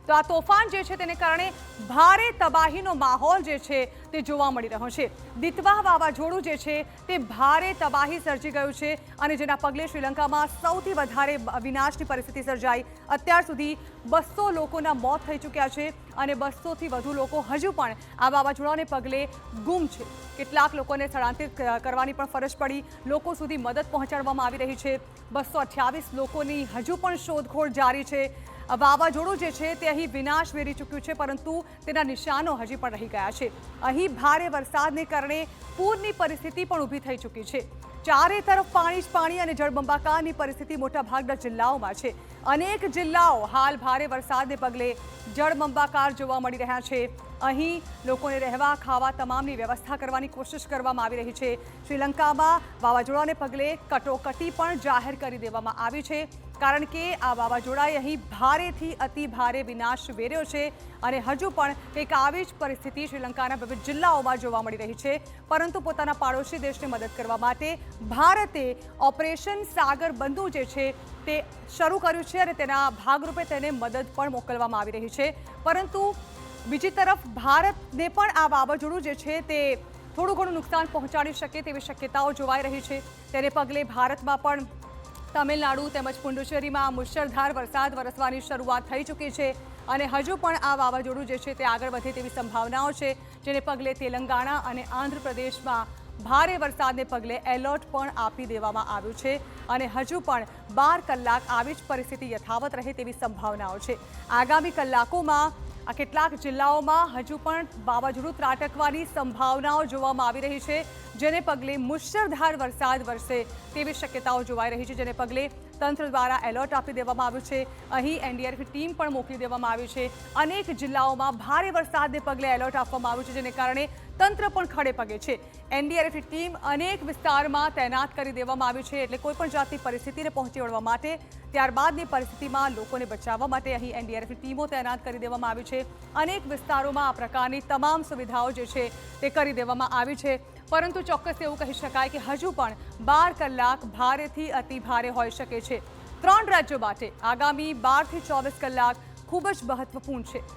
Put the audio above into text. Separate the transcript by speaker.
Speaker 1: તો આ તોફાન જે છે તેને કારણે ભારે તબાહીનો માહોલ જે છે તે જોવા મળી રહ્યો છે। દિતવા વાવાઝોડું જે છે તે ભારે તબાહી સર્જી ગયું છે અને જેના પગલે શ્રીલંકામાં સૌથી વધારે વિનાશની પરિસ્થિતિ સર્જાઈ। અત્યાર સુધી 200 લોકોના મોત થઈ ચૂક્યા છે અને 200થી વધુ લોકો હજુ પણ આ વાવાઝોડાને પગલે ગુમ છે। કેટલાક લોકોને સ્થળાંતરિત કરવાની પણ ફરજ પડી, લોકો સુધી મદદ પહોંચાડવામાં આવી રહી છે। 228 લોકોની હજુ પણ શોધખોળ જારી છે। વાવાઝોડું જે છે તે અહીં વિનાશ વેરી ચૂક્યું છે, પરંતુ તેના નિશાનો હજી પણ રહી ગયા છે। અહીં ભારે વરસાદને કારણે પૂરની પરિસ્થિતિ પણ ઊભી થઈ ચૂકી છે। ચારે તરફ પાણી જ પાણી અને જળબંબાકારની પરિસ્થિતિ મોટાભાગના જિલ્લાઓમાં છે। અનેક જિલ્લાઓ હાલ ભારે વરસાદને પગલે જળબંબાકાર જોવા મળી રહ્યા છે। અહીં લોકોને રહેવા ખાવા તમામની વ્યવસ્થા કરવાની કોશિશ કરવામાં આવી રહી છે। શ્રીલંકામાં વાવાઝોડાને પગલે કટોકટી પણ જાહેર કરી દેવામાં આવી છે, કારણ કે આ વાવાઝોડાએ અહીં ભારેથી અતિ ભારે વિનાશ વેર્યો છે અને હજુ પણ કંઈક આવી જ પરિસ્થિતિ શ્રીલંકાના વિવિધ જિલ્લાઓમાં જોવા મળી રહી છે। પરંતુ પોતાના પાડોશી દેશને મદદ કરવા માટે ભારતે ઓપરેશન સાગર બંધુ જે છે તે શરૂ કર્યું છે અને તેના ભાગરૂપે તેને મદદ પણ મોકલવામાં આવી રહી છે। પરંતુ બીજી તરફ ભારતને પણ આ વાવાઝોડું જે છે તે થોડું ઘણું નુકસાન પહોંચાડી શકે તેવી શક્યતાઓ જોવાઈ રહી છે। તેને પગલે ભારતમાં પણ તમિલનાડુ તેમજ પુડુચેરીમાં મુશળધાર વરસાદ વરસવાની શરૂઆત થઈ ચૂકી છે અને હજુ પણ આ વાવાઝોડું જે છે તે આગળ વધે તેવી સંભાવનાઓ છે, જેને પગલે તેલંગાણા અને આંધ્રપ્રદેશમાં ભારે વરસાદને પગલે એલર્ટ પણ આપી દેવામાં આવ્યું છે અને હજુ પણ 12 કલાક આવી જ પરિસ્થિતિ યથાવત રહે તેવી સંભાવનાઓ છે। આગામી કલાકોમાં આ કેટલાક જિલ્લાઓમાં હજુ પણ વાવાઝોડું ત્રાટકવાની સંભાવનાઓ જોવામાં આવી રહી છે, જેને પગલે મુશળધાર વરસાદ વરસે તેવી શક્યતાઓ જોવાઈ રહી છે, જેને પગલે તંત્ર દ્વારા એલર્ટ આપી દેવામાં આવ્યું છે। અહીં એનડીઆરએફ ટીમ પણ મોકલી દેવામાં આવી છે। અનેક જિલ્લાઓમાં ભારે વરસાદને પગલે એલર્ટ આપવામાં આવ્યું છે, જેને કારણે તંત્ર પણ ખડે પગે છે। એનડીઆરએફ ટીમ અનેક વિસ્તારમાં તૈનાત કરી દેવામાં આવી છે, એટલે કોઈપણ જાતની પરિસ્થિતિને પહોંચી વળવા માટે, ત્યારબાદની પરિસ્થિતિમાં લોકોને બચાવવા માટે અહીં એનડીઆરએફ ટીમો તૈનાત કરી દેવામાં આવી છે। અનેક વિસ્તારોમાં આ પ્રકારની તમામ સુવિધાઓ જે છે તે કરી દેવામાં આવી છે, પરંતુ ચોક્કસ એવું કહી શકાય કે હજુ પણ 12 કલાક ભારેથી અતિ ભારે હોઈ શકે છે। 3 રાજ્યો માટે આગામી 12 થી 24 કલાક ખૂબ જ મહત્વપૂર્ણ છે।